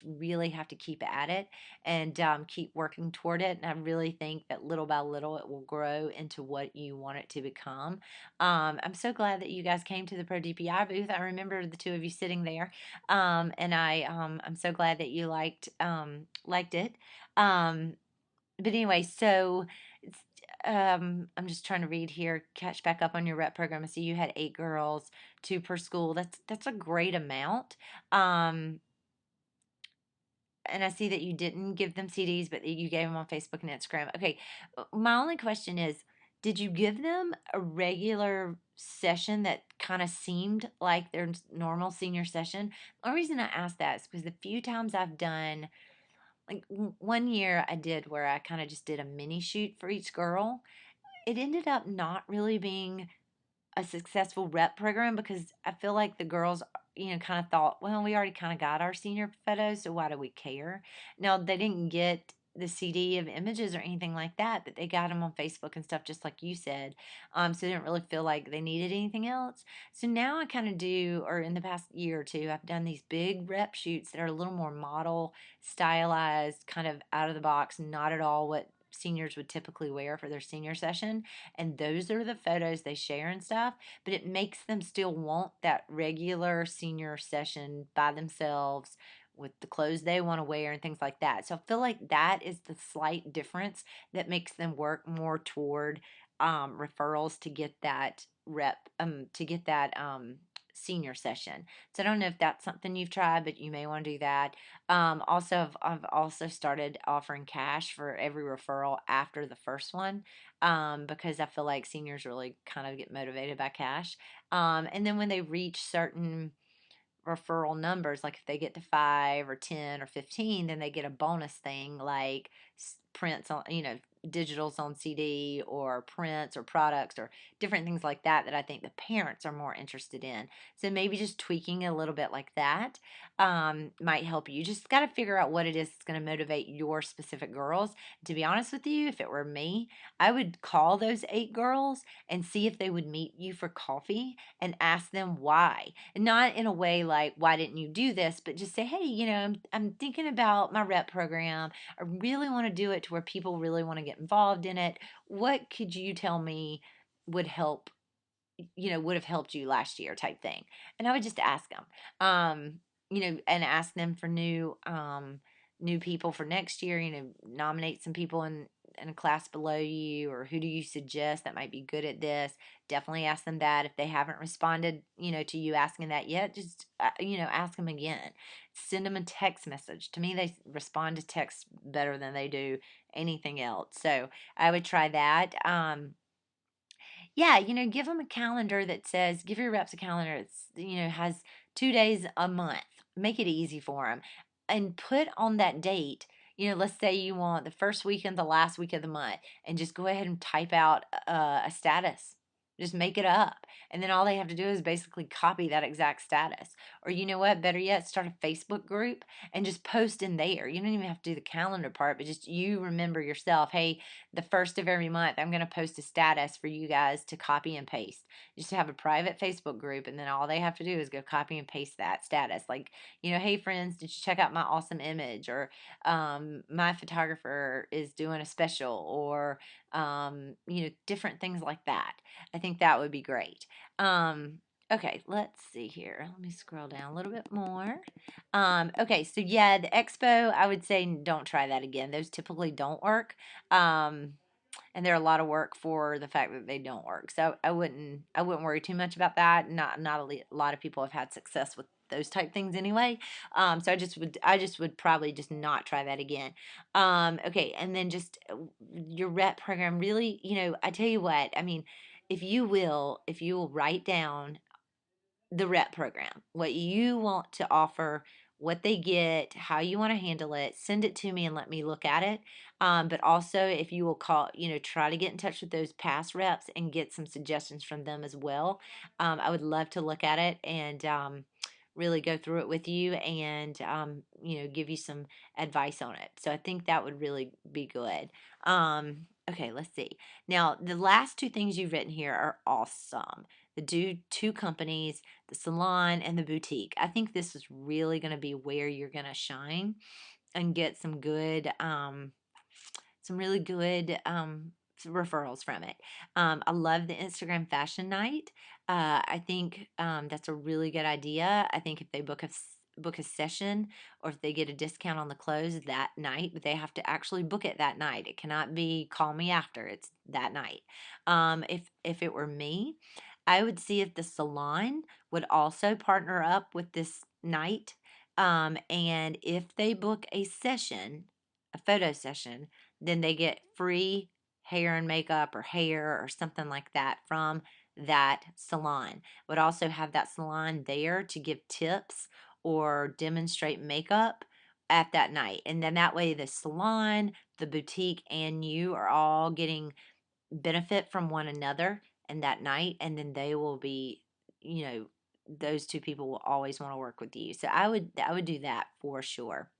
really have to keep at it and keep working toward it. And I really think that little by little it will grow into what you want it to become. I'm so glad that you guys came to the Pro DPI booth. I remember the two of you sitting there, and I'm so glad that you liked it. Um, but anyway, so I'm just trying to read here, catch back up on your rep program. I see you had 8 girls, two per school. That's a great amount. Um, and I see that you didn't give them CDs, but that you gave them on Facebook and Instagram. Okay, my only question is, did you give them a regular session that kind of seemed like their normal senior session? The only reason I ask that is because the few times I've done, like one year I did where I kind of just did a mini shoot for each girl. It ended up not really being a successful rep program because I feel like the girls, kind of thought, well, we already kind of got our senior photos, so why do we care? Now, they didn't get the CD of images or anything like that, but they got them on Facebook and stuff, just like you said. So they didn't really feel like they needed anything else. So now I kind of do, or in the past year or two, I've done these big rep shoots that are a little more model, stylized, kind of out of the box, not at all what seniors would typically wear for their senior session, and those are the photos they share and stuff, but it makes them still want that regular senior session by themselves with the clothes they want to wear and things like that. So I feel like that is the slight difference that makes them work more toward referrals to get that senior session. So I don't know if that's something you've tried, but you may want to do that. Also, I've also started offering cash for every referral after the first one, because I feel like seniors really kind of get motivated by cash. And then when they reach certain referral numbers, like if they get to 5 or 10 or 15, then they get a bonus thing like prints on, digitals on CD or prints or products or different things like that that I think the parents are more interested in. So maybe just tweaking a little bit like that might help you. Just got to figure out what it is that's going to motivate your specific girls. To be honest with you, if it were me, I would call those 8 girls and see if they would meet you for coffee and ask them why. And not in a way like, why didn't you do this? But just say, hey, I'm thinking about my rep program. I really want to do it to where people really want to get involved in it. What could you tell me would help, would have helped you last year type thing? And I would just ask them, and ask them for new people for next year, nominate some people in a class below you, or who do you suggest that might be good at this? Definitely ask them that. If they haven't responded, to you asking that yet, just, ask them again. Send them a text message. To me, they respond to text better than they do anything else. So I would try that. Yeah, give them a calendar that says, give your reps a calendar that's, has 2 days a month. Make it easy for them. And put on that date, let's say you want the first week and the last week of the month, and just go ahead and type out a status. Just make it up. And then all they have to do is basically copy that exact status. Or you know what? Better yet, start a Facebook group and just post in there. You don't even have to do the calendar part, but just you remember yourself, hey, the first of every month, I'm going to post a status for you guys to copy and paste. Just have a private Facebook group, and then all they have to do is go copy and paste that status. Like, hey, friends, did you check out my awesome image? Or my photographer is doing a special, or, different things like that. I think that would be great. Okay, let's see here. Let me scroll down a little bit more. Okay, so yeah, the expo, I would say don't try that again. Those typically don't work. Um, and they're a lot of work for the fact that they don't work. So I wouldn't worry too much about that. Not a lot of people have had success with those type things anyway. So I just would probably just not try that again. Okay, and then just your rep program really, I tell you what, I mean, if you will write down the rep program, what you want to offer, what they get, how you want to handle it, send it to me and let me look at it. But also, if you will call, try to get in touch with those past reps and get some suggestions from them as well. I would love to look at it and really go through it with you and, give you some advice on it. So I think that would really be good. Okay, let's see. Now, the last two things you've written here are awesome. the two companies, the salon and the boutique. I think this is really going to be where you're going to shine and get some really good referrals from it. I love the Instagram fashion night. I think that's a really good idea. I think if they book a session, or if they get a discount on the clothes that night, but they have to actually book it that night. It cannot be call me after. It's that night. If it were me, I would see if the salon would also partner up with this night. And if they book a session, a photo session, then they get free hair and makeup or hair or something like that from that salon. Would also have that salon there to give tips or demonstrate makeup at that night. And then that way the salon, the boutique, and you are all getting benefit from one another and that night, and then they will be, you know, those two people will always want to work with you. So I would do that for sure.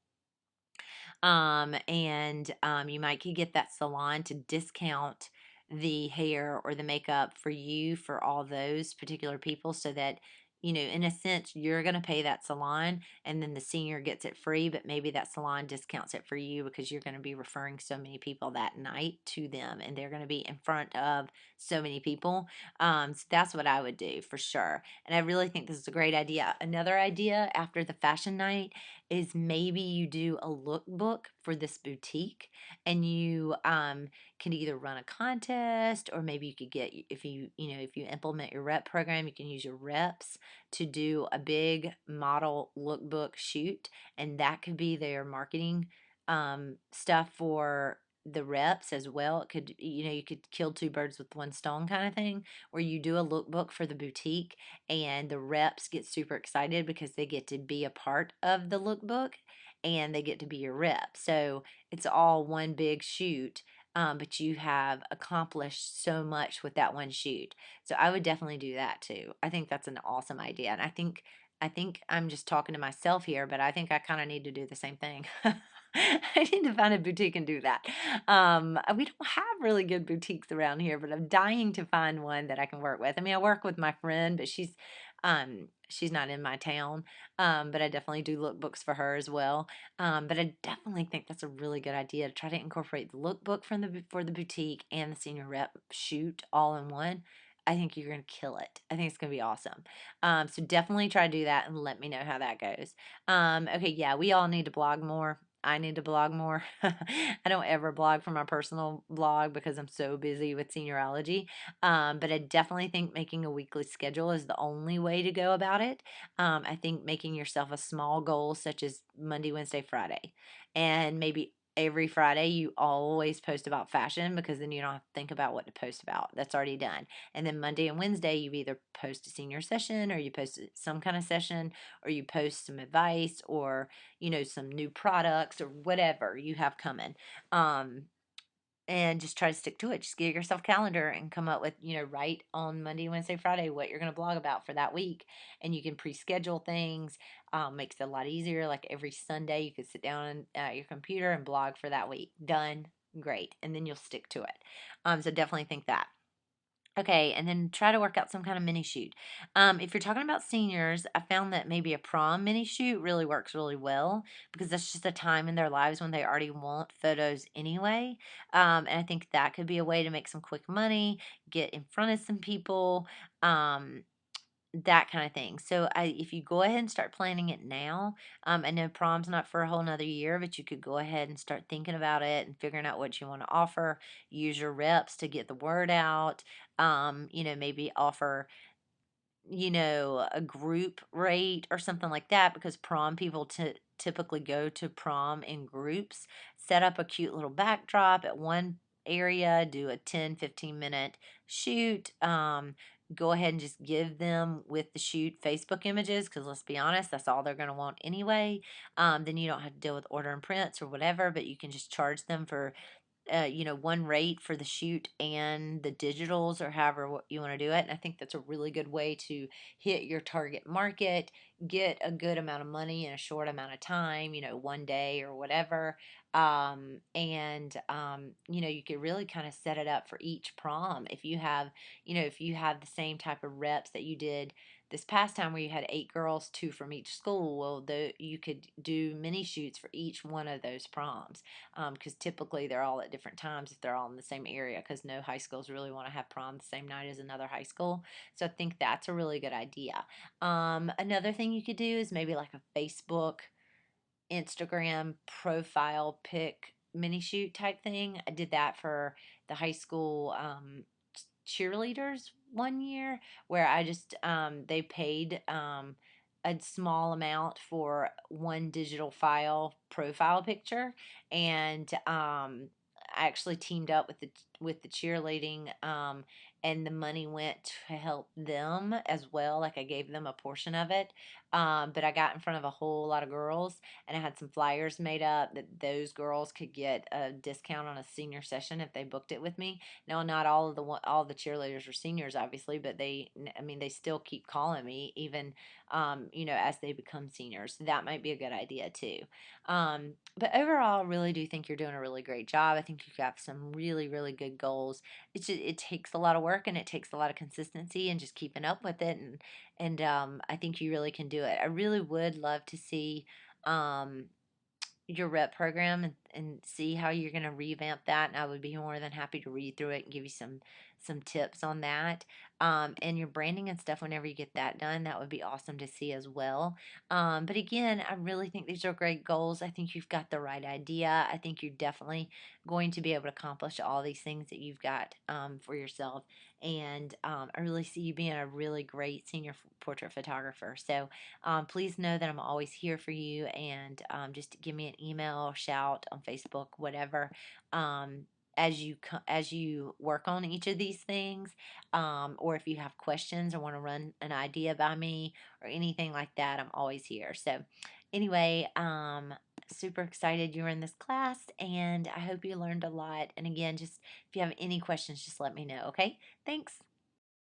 And you might could get that salon to discount the hair or the makeup for you for all those particular people, so that, in a sense, you're going to pay that salon and then the senior gets it free, but maybe that salon discounts it for you because you're going to be referring so many people that night to them, and they're going to be in front of so many people. So that's what I would do for sure. And I really think this is a great idea. Another idea after the fashion night is maybe you do a lookbook for this boutique, and you can either run a contest, or maybe you could get, if you implement your rep program, you can use your reps to do a big model lookbook shoot, and that could be their marketing stuff for the reps as well. It could, you could kill two birds with one stone kind of thing, where you do a lookbook for the boutique, and the reps get super excited because they get to be a part of the lookbook and they get to be your rep. So it's all one big shoot, but you have accomplished so much with that one shoot. So I would definitely do that too. I think that's an awesome idea, and I think I'm just talking to myself here, but I think I kind of need to do the same thing. I need to find a boutique and do that. We don't have really good boutiques around here, but I'm dying to find one that I can work with. I mean, I work with my friend, but she's not in my town. But I definitely do lookbooks for her as well. But I definitely think that's a really good idea to try to incorporate the lookbook for the boutique and the senior rep shoot all in one. I think you're gonna kill it. I think it's gonna be awesome. So definitely try to do that and let me know how that goes. Okay, yeah, we all need to blog more. I need to blog more. I don't ever blog for my personal blog because I'm so busy with seniorology. But I definitely think making a weekly schedule is the only way to go about it. I think making yourself a small goal, such as Monday, Wednesday, Friday, and maybe every Friday you always post about fashion, because then you don't have to think about what to post about. That's already done. And then Monday and Wednesday you either post a senior session, or you post some kind of session, or you post some advice, or some new products or whatever you have coming. And just try to stick to it. Just get yourself a calendar and come up with, write on Monday, Wednesday, Friday what you're going to blog about for that week. And you can pre-schedule things. Makes it a lot easier. Like every Sunday, you could sit down at your computer and blog for that week. Done. Great. And then you'll stick to it. So definitely think that. Okay, and then try to work out some kind of mini shoot. If you're talking about seniors, I found that maybe a prom mini shoot really works really well, because that's just a time in their lives when they already want photos anyway. And I think that could be a way to make some quick money, get in front of some people, um, that kind of thing. So if you go ahead and start planning it now, I know prom's not for a whole nother year, but you could go ahead and start thinking about it and figuring out what you want to offer. Use your reps to get the word out. Maybe offer, a group rate or something like that, because prom people typically go to prom in groups. Set up a cute little backdrop at one area, do a 10-15 minute shoot. Go ahead and just give them with the shoot Facebook images, because let's be honest, that's all they're going to want anyway. Then you don't have to deal with order and prints or whatever, but you can just charge them for one rate for the shoot and the digitals, or however what you want to do it. And I think that's a really good way to hit your target market, get a good amount of money in a short amount of time, 1 day or whatever. You could really kind of set it up for each prom. If you have the same type of reps that you did this past time where you had 8 girls, two from each school, well, you could do mini shoots for each one of those proms, because typically they're all at different times if they're all in the same area, because no high schools really want to have prom the same night as another high school. So I think that's a really good idea. Another thing you could do is maybe like a Facebook, Instagram profile pic mini shoot type thing. I did that for the high school cheerleaders one year, where I just they paid a small amount for one digital file profile picture, and I actually teamed up with the cheerleading, and the money went to help them as well. Like, I gave them a portion of it, but I got in front of a whole lot of girls, and I had some flyers made up that those girls could get a discount on a senior session if they booked it with me. Now, not all the cheerleaders are seniors, obviously, but they still keep calling me, even as they become seniors. So that might be a good idea too. But overall, I really do think you're doing a really great job. I think you've got some really, really good goals. It takes a lot of work, and it takes a lot of consistency and just keeping up with it, and I think you really can do it. I really would love to see um, your rep program, and see how you're going to revamp that, and I would be more than happy to read through it and give you some tips on that, and your branding and stuff. Whenever you get that done, that would be awesome to see as well. But again, I really think these are great goals. I think you've got the right idea. I think you're definitely going to be able to accomplish all these things that you've got for yourself, and I really see you being a really great senior portrait photographer. So please know that I'm always here for you, and just give me an email, shout on Facebook, whatever. Um, as you work on each of these things, or if you have questions or want to run an idea by me or anything like that, I'm always here. So anyway, super excited you're in this class, and I hope you learned a lot. And again, just if you have any questions, just let me know. Okay, thanks.